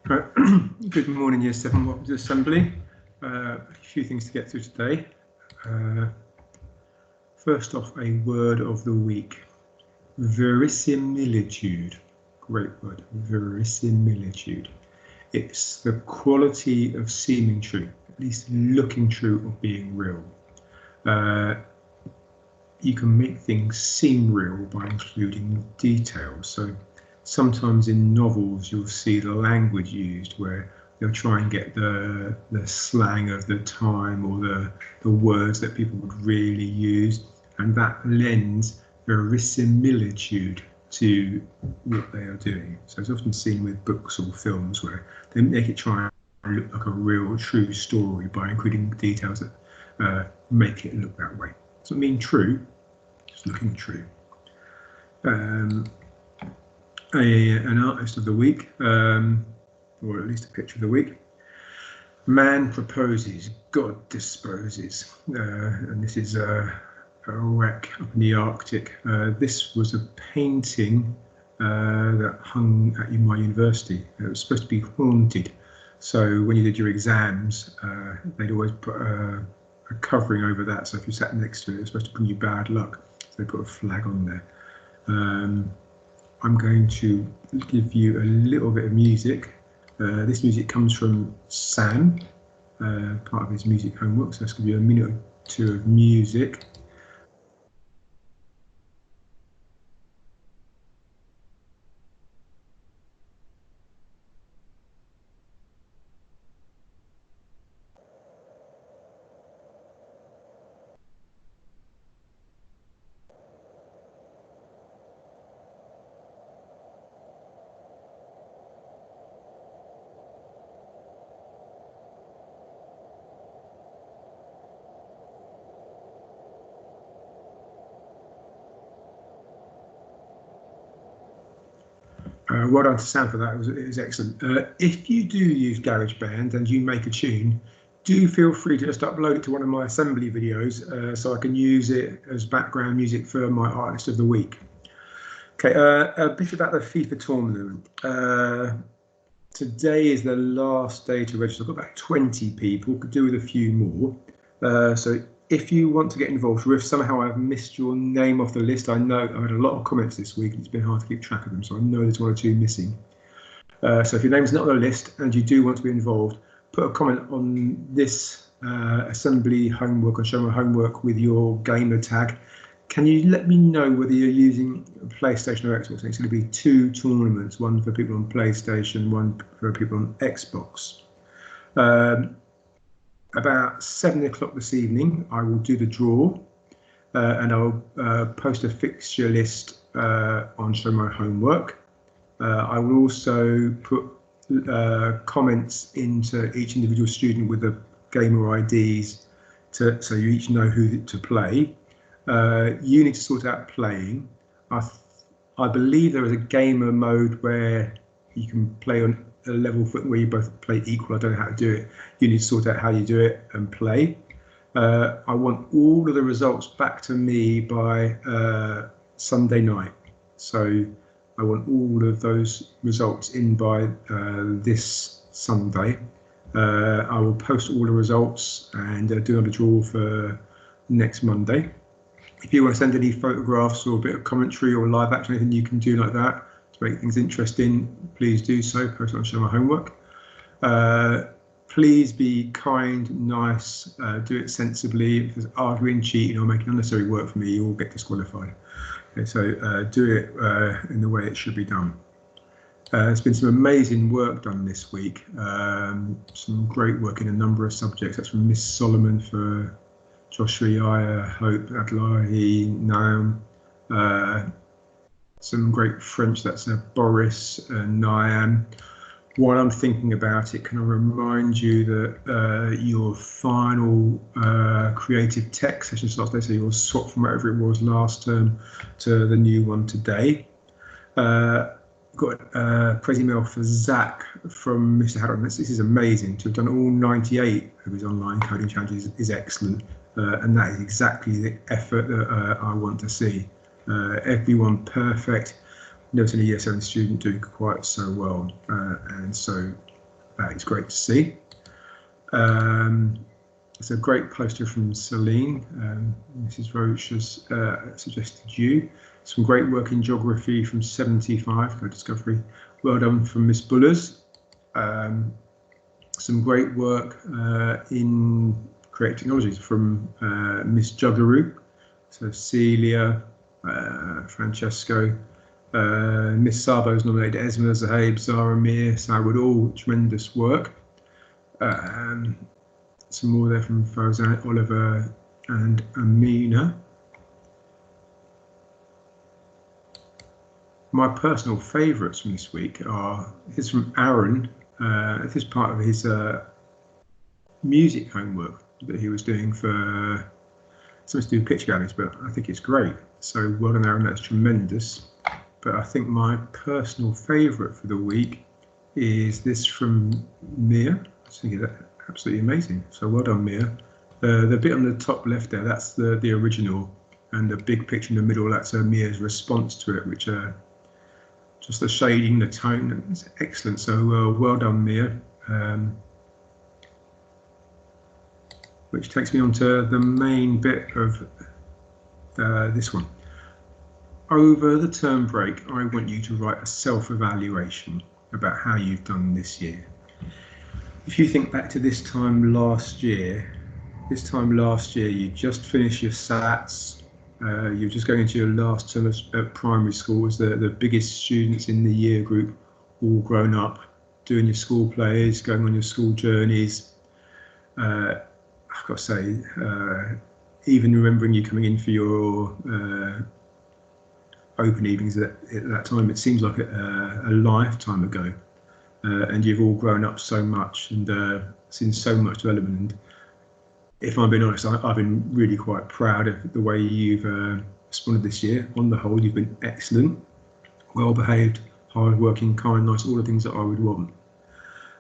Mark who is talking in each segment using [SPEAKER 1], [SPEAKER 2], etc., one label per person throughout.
[SPEAKER 1] Right. Good morning, Year 7. Welcome to Assembly. A few things to get through today. First off, a word of the week. Verisimilitude. Great word. Verisimilitude. It's the quality of seeming true, at least looking true or being real. You can make things seem real by including details. So sometimes in novels you'll see the language used where they'll try and get the slang of the time or the words that people would really use, and that lends verisimilitude to what they are doing. So it's often seen with books or films where they make it try and look like a real, true story by including details that make it look that way. Doesn't mean true, just looking true. An artist of the week, or at least a picture of the week. Man proposes, God disposes, and this is a wreck up in the Arctic. This was a painting that hung at my university. It was supposed to be haunted, so when you did your exams, they'd always put a covering over that, so if you sat next to it, it was supposed to bring you bad luck, so they put a flag on there. I'm going to give you a little bit of music. This music comes from Sam, part of his music homework, so let's give you a minute or two of music. Well done to Sam for that. It was excellent. If you do use GarageBand and you make a tune, do feel free to just upload it to one of my assembly videos so I can use it as background music for my artist of the week. Okay, a bit about the FIFA tournament. Today is the last day to register. I've got about 20 people, could do with a few more. So if you want to get involved, or if somehow I've missed your name off the list, I know I had a lot of comments this week and it's been hard to keep track of them, so I know there's one or two missing. So if your name's not on the list and you do want to be involved, put a comment on this assembly homework or show my homework with your gamer tag. Can you let me know whether you're using PlayStation or Xbox? It's going to be 2 tournaments, one for people on PlayStation, one for people on Xbox. About 7 o'clock this evening, I will do the draw and I'll post a fixture list on Show My Homework. I will also put comments into each individual student with the gamer IDs so you each know who to play. You need to sort out playing. I believe there is a gamer mode where you can play on a level where you both play equal. I don't know how to do it. You need to sort out how you do it and play. I want all of the results back to me by Sunday night. So I want all of those results in by this Sunday. I will post all the results and do another draw for next Monday. If you want to send any photographs or a bit of commentary or live action, anything you can do like that to make things interesting, please do so. Post on Show My Homework. Please be kind, nice, do it sensibly. If there's arguing, cheating or making unnecessary work for me, you will get disqualified. Okay, so do it in the way it should be done. There's been some amazing work done this week. Some great work in a number of subjects. That's from Miss Solomon for Joshua, Yaya, Hope, Adelahi, Naum. Some great French, that's Boris and Niam. While I'm thinking about it, can I remind you that your final creative tech session starts today, so you'll swap from wherever it was last term to the new one today. Got a praise email for Zach from Mr. Harold. This is amazing. To have done all 98 of his online coding challenges is excellent, and that is exactly the effort that I want to see. Everyone perfect. Never seen a Year 7 student do quite so well, and so that is great to see. It's a great poster from Celine. Mrs. Roach has suggested you. Some great work in geography from 75, co-discovery. Well done from Miss Bullers. Some great work in creative technologies from Miss Juggaroo. So Celia, Francesco, Miss Sabo's nominated Esma, Zahab, Zara, Mir, Sawood, all tremendous work. Some more there from Fauzan, Oliver and Amina. My personal favourites from this week are, this from Aaron. This is part of his music homework that he was doing for something to do with picture galleries, but I think it's great. So well done, Aaron, that's tremendous. But I think my personal favourite for the week is this from Mia. I think that's absolutely amazing. So well done, Mia. The bit on the top left there, that's the original, and the big picture in the middle, that's Mia's response to it, which just the shading, the tone, it's excellent. So well done, Mia. Which takes me on to the main bit of this one. Over the term break, I want you to write a self-evaluation about how you've done this year. If you think back to this time last year, you just finished your SATs, you're just going into your last term at primary school as the biggest students in the year group, all grown up, doing your school plays, going on your school journeys. I've got to say, even remembering you coming in for your open evenings at that time, it seems like a lifetime ago. And you've all grown up so much and seen so much development. And if I'm being honest, I've been really quite proud of the way you've responded this year. On the whole, you've been excellent, well behaved, hard-working, kind, nice, all the things that I would want.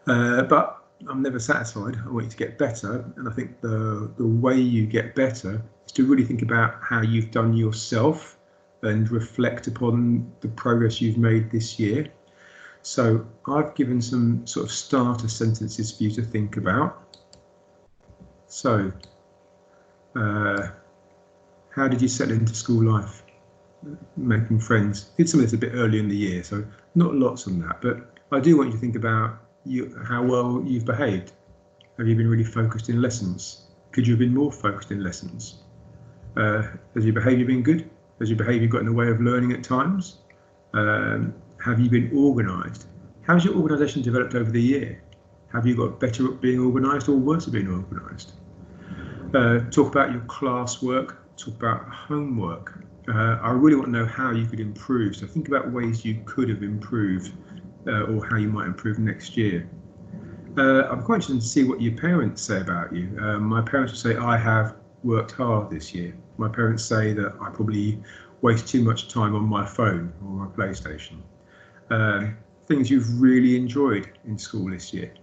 [SPEAKER 1] But I'm never satisfied. I want you to get better, and I think the way you get better is to really think about how you've done yourself and reflect upon the progress you've made this year. So I've given some sort of starter sentences for you to think about. So, how did you settle into school life? Making friends. Did some of this a bit early in the year, so not lots on that, but I do want you to think about how well you've behaved. Have you been really focused in lessons? Could you have been more focused in lessons? Has your behaviour been good? Has your behaviour got in the way of learning at times? Have you been organised? How's your organisation developed over the year? Have you got better at being organised or worse at being organised? Talk about your class work, talk about homework. I really want to know how you could improve. So think about ways you could have improved or how you might improve next year. I'm quite interested to see what your parents say about you. My parents will say, I have worked hard this year. My parents say that I probably waste too much time on my phone or my PlayStation. Things you've really enjoyed in school this year.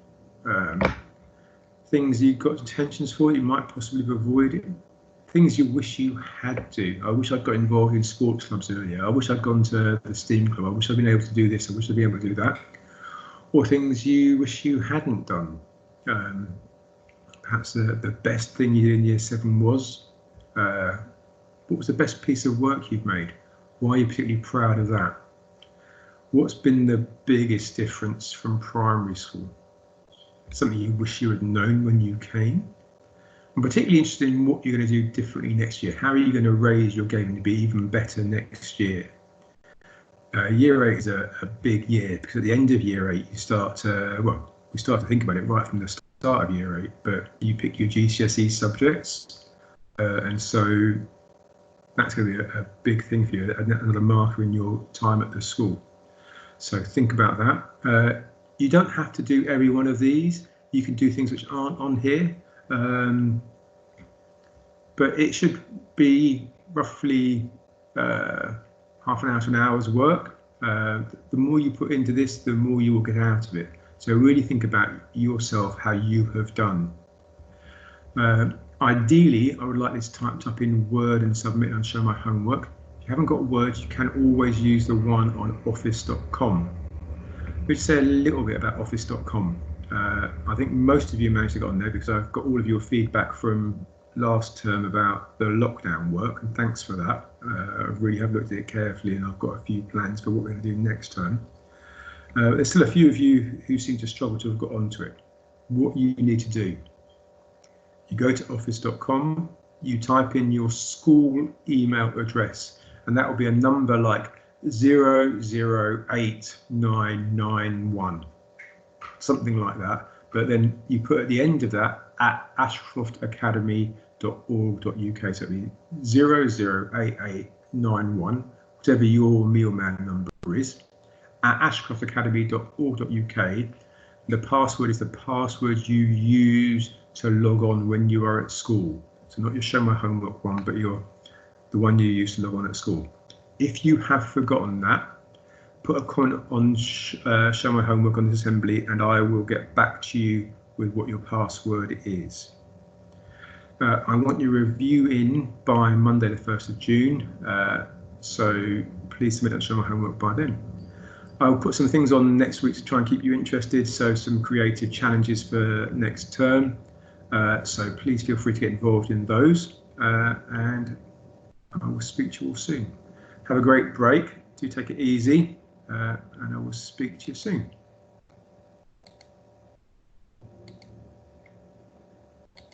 [SPEAKER 1] Things you've got intentions for you might possibly have avoided. Things you wish you had to. I wish I'd got involved in sports clubs earlier. I wish I'd gone to the STEAM club. I wish I'd been able to do this. I wish I'd been able to do that. Or things you wish you hadn't done. Perhaps the best thing you did in year 7 was. What was the best piece of work you've made? Why are you particularly proud of that? What's been the biggest difference from primary school? Something you wish you had known when you came? I'm particularly interested in what you're going to do differently next year. How are you going to raise your game to be even better next year? Year 8 is a big year because at the end of year 8 you start to, well, we start to think about it right from the start of year 8, but you pick your GCSE subjects, and so that's going to be a big thing for you, another marker in your time at the school. So think about that. You don't have to do every one of these. You can do things which aren't on here, but it should be roughly half an hour to an hour's work. The more you put into this, the more you will get out of it. So really think about yourself, how you have done. Ideally, I would like this typed up in Word and submit and show my homework. If you haven't got Word, you can always use the one on office.com. Let's say a little bit about office.com. I think most of you managed to get on there because I've got all of your feedback from last term about the lockdown work, and thanks for that. I really have looked at it carefully, and I've got a few plans for what we're going to do next term. There's still a few of you who seem to struggle to have got onto it. What you need to do, you go to office.com, you type in your school email address, and that will be a number like 008991, something like that. But then you put at the end of that at ashcroftacademy.org.uk, so it'll be 008891, whatever your mealman number is, at ashcroftacademy.org.uk. The password is the password you use to log on when you are at school. So not your Show My Homework one, but the one you use to log on at school. If you have forgotten that, put a comment on Show My Homework on this assembly, and I will get back to you with what your password is. I want your review in by Monday the 1st of June, so please submit that Show My Homework by then. I'll put some things on next week to try and keep you interested, so some creative challenges for next term. So please feel free to get involved in those, and I will speak to you all soon. Have a great break, do take it easy, and I will speak to you soon.